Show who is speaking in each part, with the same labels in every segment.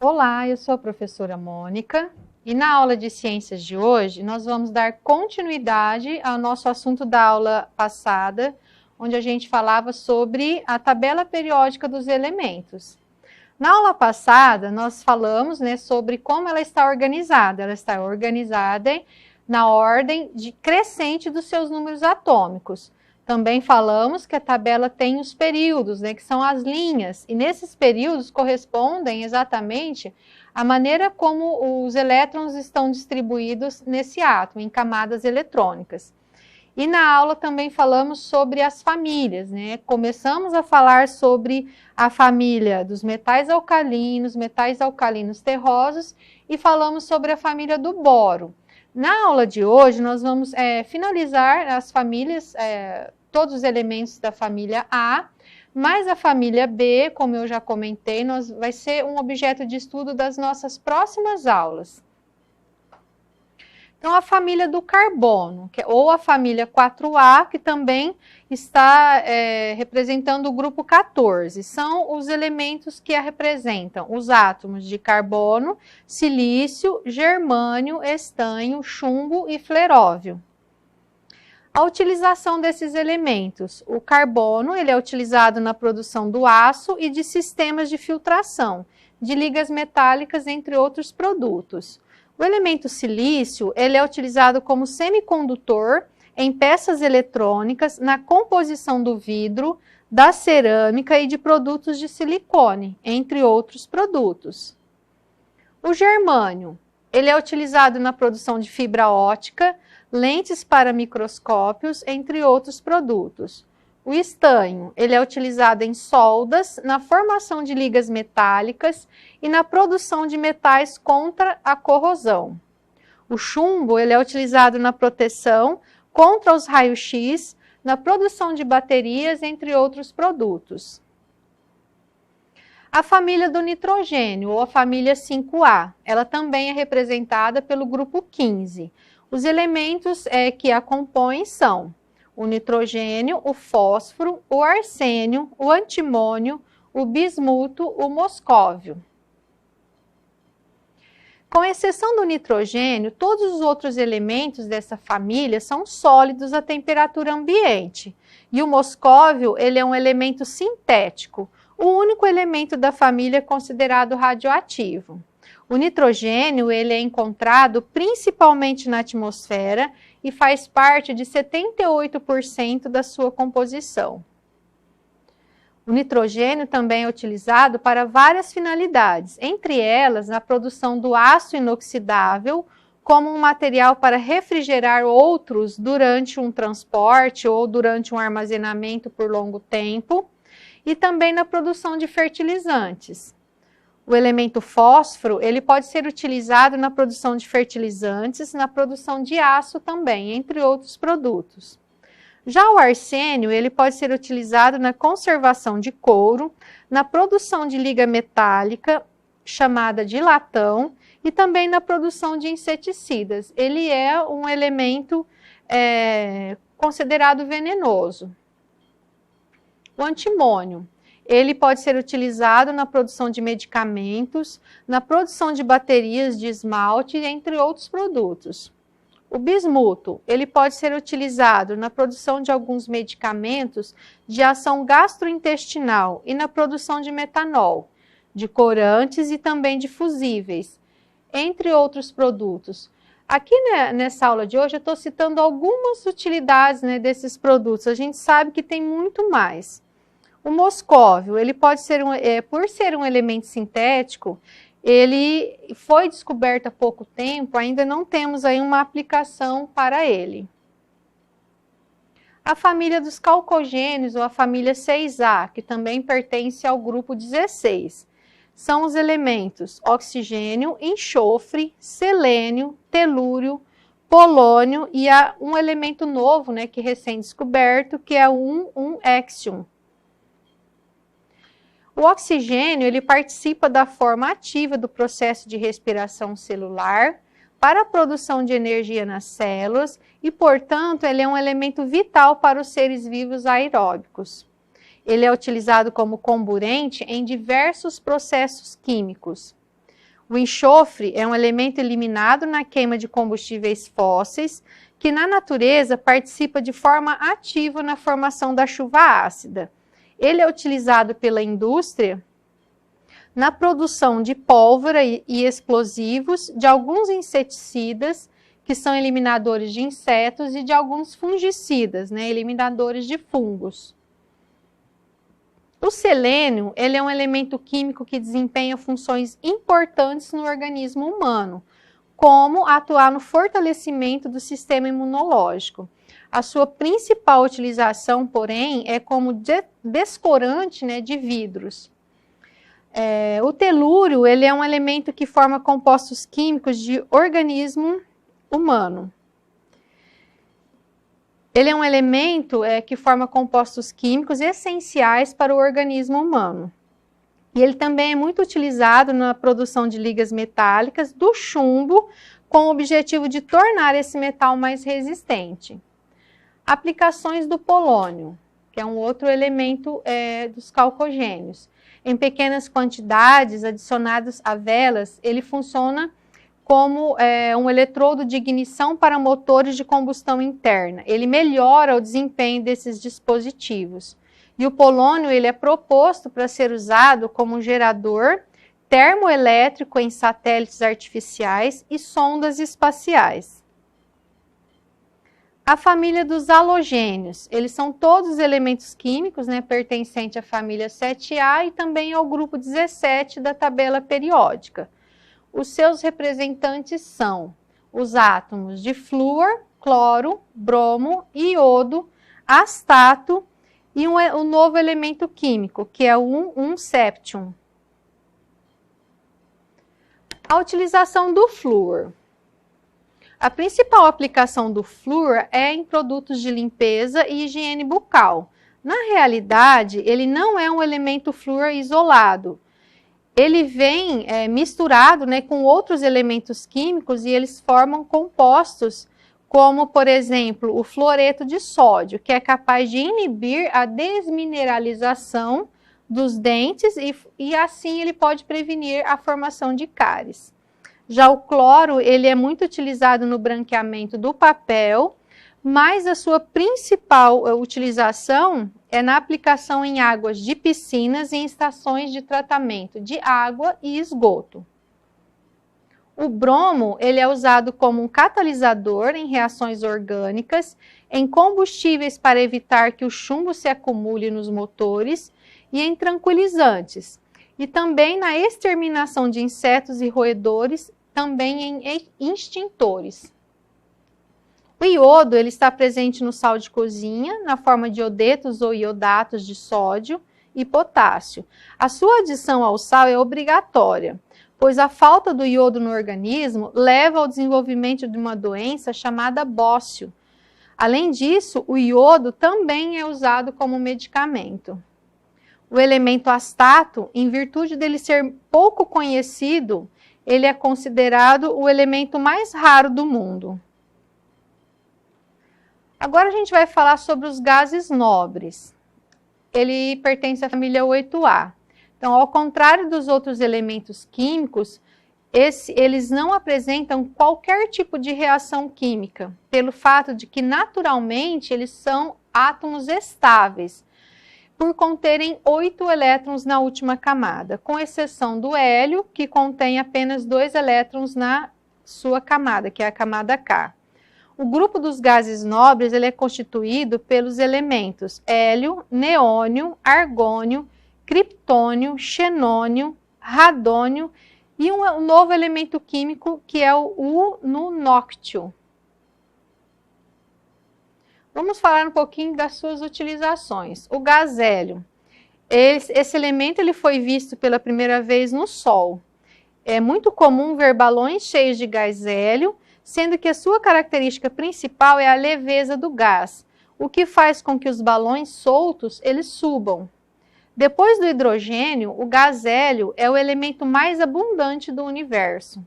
Speaker 1: Olá, eu sou a professora Mônica e na aula de ciências de hoje nós vamos dar continuidade ao nosso assunto da aula passada, onde a gente falava sobre a tabela periódica dos elementos. Na aula passada nós falamos, sobre como ela está organizada. Ela está organizada na ordem crescente dos seus números atômicos. Também falamos que a tabela tem os períodos, que são as linhas, e nesses períodos correspondem exatamente à maneira como os elétrons estão distribuídos nesse átomo, em camadas eletrônicas. E na aula também falamos sobre as famílias, Começamos a falar sobre a família dos metais alcalinos terrosos, e falamos sobre a família do boro. Na aula de hoje, nós vamos finalizar as famílias, todos os elementos da família A, mas a família B, como eu já comentei, vai ser um objeto de estudo das nossas próximas aulas. Então, a família do carbono, ou a família 4A, que também está representando o grupo 14, são os elementos que a representam, os átomos de carbono, silício, germânio, estanho, chumbo e fleróvio. A utilização desses elementos. O carbono ele é utilizado na produção do aço e de sistemas de filtração, de ligas metálicas, entre outros produtos. O elemento silício ele é utilizado como semicondutor em peças eletrônicas, na composição do vidro, da cerâmica e de produtos de silicone, entre outros produtos. O germânio ele é utilizado na produção de fibra óptica, lentes para microscópios, entre outros produtos. O estanho, ele é utilizado em soldas, na formação de ligas metálicas e na produção de metais contra a corrosão. O chumbo, ele é utilizado na proteção contra os raios-x, na produção de baterias, entre outros produtos. A família do nitrogênio, ou a família 5A, ela também é representada pelo grupo 15. Os elementos que a compõem são o nitrogênio, o fósforo, o arsênio, o antimônio, o bismuto, o moscóvio. Com exceção do nitrogênio, todos os outros elementos dessa família são sólidos à temperatura ambiente. E o moscóvio, ele é um elemento sintético, o único elemento da família considerado radioativo. O nitrogênio ele é encontrado principalmente na atmosfera e faz parte de 78% da sua composição. O nitrogênio também é utilizado para várias finalidades, entre elas na produção do aço inoxidável, como um material para refrigerar outros durante um transporte ou durante um armazenamento por longo tempo, e também na produção de fertilizantes. O elemento fósforo, ele pode ser utilizado na produção de fertilizantes, na produção de aço também, entre outros produtos. Já o arsênio, ele pode ser utilizado na conservação de couro, na produção de liga metálica, chamada de latão, e também na produção de inseticidas. Ele é um elemento considerado venenoso. O antimônio. Ele pode ser utilizado na produção de medicamentos, na produção de baterias de esmalte, entre outros produtos. O bismuto, ele pode ser utilizado na produção de alguns medicamentos de ação gastrointestinal e na produção de metanol, de corantes e também de fusíveis, entre outros produtos. Aqui nessa aula de hoje eu estou citando algumas utilidades desses produtos, a gente sabe que tem muito mais. O moscóvio, ele pode ser por ser um elemento sintético, ele foi descoberto há pouco tempo, ainda não temos aí uma aplicação para ele. A família dos calcogênios, ou a família 6A, que também pertence ao grupo 16, são os elementos oxigênio, enxofre, selênio, telúrio, polônio e há um elemento novo, que recém-descoberto, que é o 1,1-hexium. O oxigênio ele participa da forma ativa do processo de respiração celular para a produção de energia nas células e, portanto, ele é um elemento vital para os seres vivos aeróbicos. Ele é utilizado como comburente em diversos processos químicos. O enxofre é um elemento eliminado na queima de combustíveis fósseis, que na natureza participa de forma ativa na formação da chuva ácida. Ele é utilizado pela indústria na produção de pólvora e explosivos, de alguns inseticidas, que são eliminadores de insetos, e de alguns fungicidas, né, eliminadores de fungos. O selênio, ele é um elemento químico que desempenha funções importantes no organismo humano, como atuar no fortalecimento do sistema imunológico. A sua principal utilização, porém, é como descorante, né, de vidros. O telúrio, ele é um elemento que forma compostos químicos de organismo humano. Ele é um elemento que forma compostos químicos essenciais para o organismo humano. E ele também é muito utilizado na produção de ligas metálicas do chumbo, com o objetivo de tornar esse metal mais resistente. Aplicações do polônio, que é um outro elemento dos calcogênios. Em pequenas quantidades, adicionados a velas, ele funciona como um eletrodo de ignição para motores de combustão interna. Ele melhora o desempenho desses dispositivos. E o polônio, ele é proposto para ser usado como gerador termoelétrico em satélites artificiais e sondas espaciais. A família dos halogênios, eles são todos elementos químicos, né, pertencentes à família 7A e também ao grupo 17 da tabela periódica. Os seus representantes são os átomos de flúor, cloro, bromo, iodo, astato e um novo elemento químico, que é o 1-septium. A utilização do flúor. A principal aplicação do flúor é em produtos de limpeza e higiene bucal. Na realidade, ele não é um elemento flúor isolado. Ele vem misturado, né, com outros elementos químicos e eles formam compostos como, por exemplo, o fluoreto de sódio, que é capaz de inibir a desmineralização dos dentes e assim ele pode prevenir a formação de cáries. Já o cloro, ele é muito utilizado no branqueamento do papel, mas a sua principal utilização é na aplicação em águas de piscinas e em estações de tratamento de água e esgoto. O bromo, ele é usado como um catalisador em reações orgânicas, em combustíveis para evitar que o chumbo se acumule nos motores e em tranquilizantes. E também na exterminação de insetos e roedores, também em extintores. O iodo, ele está presente no sal de cozinha, na forma de iodetos ou iodatos de sódio e potássio. A sua adição ao sal é obrigatória, pois a falta do iodo no organismo leva ao desenvolvimento de uma doença chamada bócio. Além disso, o iodo também é usado como medicamento. O elemento astato, em virtude dele ser pouco conhecido, ele é considerado o elemento mais raro do mundo. Agora a gente vai falar sobre os gases nobres. Ele pertence à família 8A. Então, ao contrário dos outros elementos químicos, eles não apresentam qualquer tipo de reação química, pelo fato de que, naturalmente, eles são átomos estáveis, por conterem 8 elétrons na última camada, com exceção do hélio, que contém apenas 2 elétrons na sua camada, que é a camada K. O grupo dos gases nobres ele é constituído pelos elementos hélio, neônio, argônio, criptônio, xenônio, radônio e um novo elemento químico que é o ununóctio. Vamos falar um pouquinho das suas utilizações. O gás hélio. Esse elemento ele foi visto pela primeira vez no Sol. É muito comum ver balões cheios de gás hélio, sendo que a sua característica principal é a leveza do gás, o que faz com que os balões soltos eles subam. Depois do hidrogênio, o gás hélio é o elemento mais abundante do universo.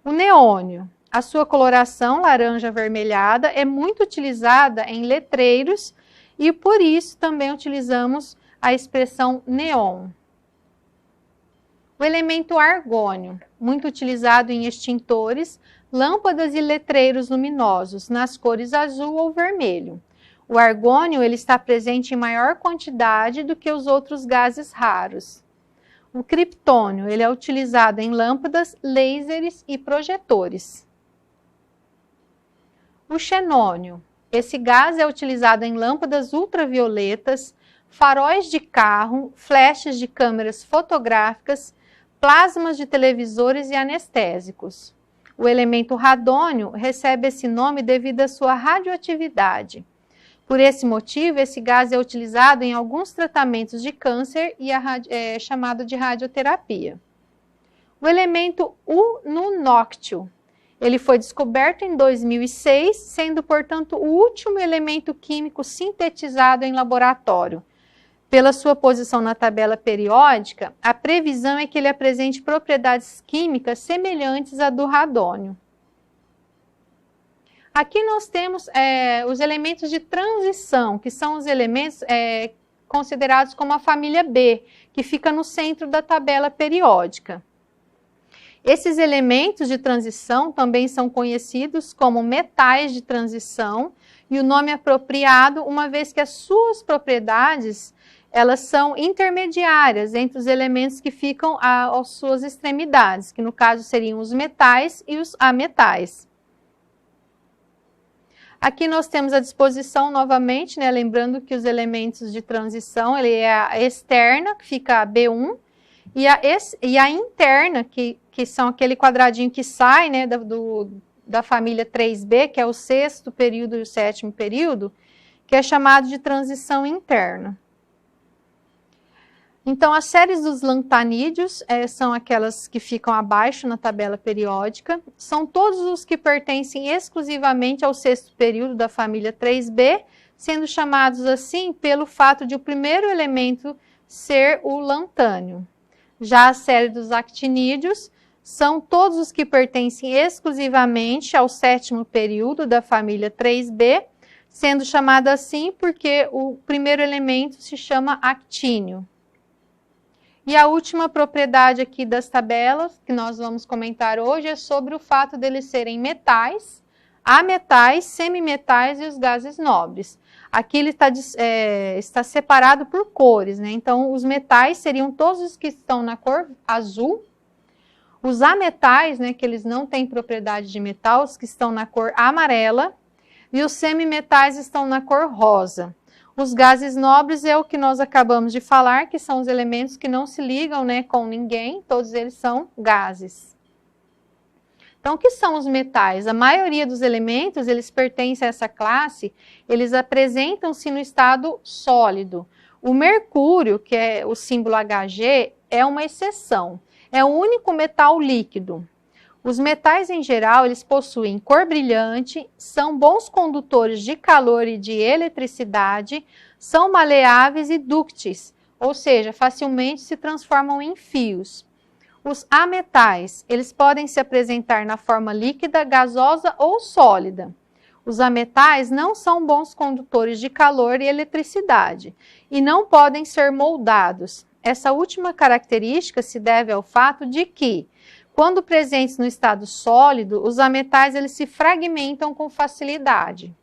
Speaker 1: O neônio, a sua coloração laranja avermelhada é muito utilizada em letreiros e por isso também utilizamos a expressão neon. O elemento argônio, muito utilizado em extintores, lâmpadas e letreiros luminosos, nas cores azul ou vermelho. O argônio ele está presente em maior quantidade do que os outros gases raros. O criptônio ele é utilizado em lâmpadas, lasers e projetores. O xenônio, esse gás é utilizado em lâmpadas ultravioletas, faróis de carro, flechas de câmeras fotográficas, plasmas de televisores e anestésicos. O elemento radônio recebe esse nome devido à sua radioatividade. Por esse motivo, esse gás é utilizado em alguns tratamentos de câncer e é chamado de radioterapia. O elemento ununóctio, ele foi descoberto em 2006, sendo, portanto, o último elemento químico sintetizado em laboratório. Pela sua posição na tabela periódica, a previsão é que ele apresente propriedades químicas semelhantes à do radônio. Aqui nós temos os elementos de transição, que são os elementos considerados como a família B, que fica no centro da tabela periódica. Esses elementos de transição também são conhecidos como metais de transição, e o nome apropriado, uma vez que as suas propriedades elas são intermediárias entre os elementos que ficam às suas extremidades, que no caso seriam os metais e os ametais. Aqui nós temos à disposição novamente, né, lembrando que os elementos de transição, ele é a externa, que fica a B1, e a interna, que são aquele quadradinho que sai, né, da família 3B, que é o sexto período e o sétimo período, que é chamado de transição interna. Então, as séries dos lantanídeos são aquelas que ficam abaixo na tabela periódica, são todos os que pertencem exclusivamente ao sexto período da família 3B, sendo chamados assim pelo fato de o primeiro elemento ser o lantânio. Já a série dos actinídeos são todos os que pertencem exclusivamente ao sétimo período da família 3B, sendo chamado assim porque o primeiro elemento se chama actínio. E a última propriedade aqui das tabelas, que nós vamos comentar hoje, é sobre o fato deles serem metais, ametais, semimetais e os gases nobres. Aqui ele está separado por cores, né? Então, os metais seriam todos os que estão na cor azul, os ametais, né, que eles não têm propriedade de metal, os que estão na cor amarela, e os semimetais estão na cor rosa. Os gases nobres é o que nós acabamos de falar, que são os elementos que não se ligam, né, com ninguém, todos eles são gases. Então, o que são os metais? A maioria dos elementos, eles pertencem a essa classe, eles apresentam-se no estado sólido. O mercúrio, que é o símbolo Hg, é uma exceção, é o único metal líquido. Os metais, em geral, eles possuem cor brilhante, são bons condutores de calor e de eletricidade, são maleáveis e dúcteis, ou seja, facilmente se transformam em fios. Os ametais, eles podem se apresentar na forma líquida, gasosa ou sólida. Os ametais não são bons condutores de calor e eletricidade e não podem ser moldados. Essa última característica se deve ao fato de que, quando presentes no estado sólido, os ametais eles se fragmentam com facilidade.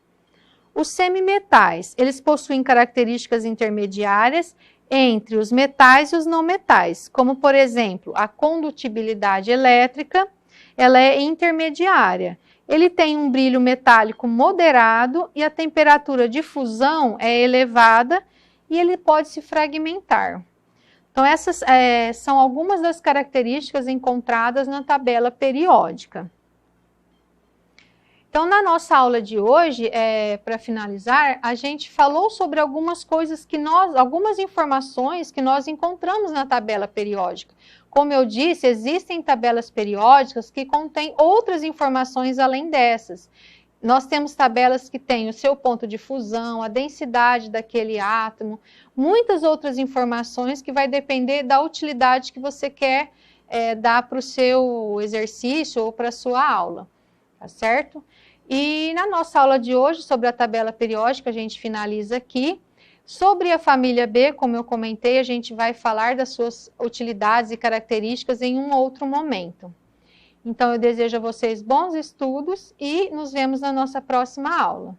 Speaker 1: Os semimetais, eles possuem características intermediárias entre os metais e os não metais, como, por exemplo, a condutibilidade elétrica, ela é intermediária. Ele tem um brilho metálico moderado e a temperatura de fusão é elevada e ele pode se fragmentar. Então, essas são algumas das características encontradas na tabela periódica. Então, na nossa aula de hoje, para finalizar, a gente falou sobre algumas coisas algumas informações que nós encontramos na tabela periódica. Como eu disse, existem tabelas periódicas que contêm outras informações além dessas. Nós temos tabelas que têm o seu ponto de fusão, a densidade daquele átomo, muitas outras informações que vai depender da utilidade que você quer dar para o seu exercício ou para a sua aula, tá certo? E na nossa aula de hoje, sobre a tabela periódica, a gente finaliza aqui. Sobre a família B, como eu comentei, a gente vai falar das suas utilidades e características em um outro momento. Então, eu desejo a vocês bons estudos e nos vemos na nossa próxima aula.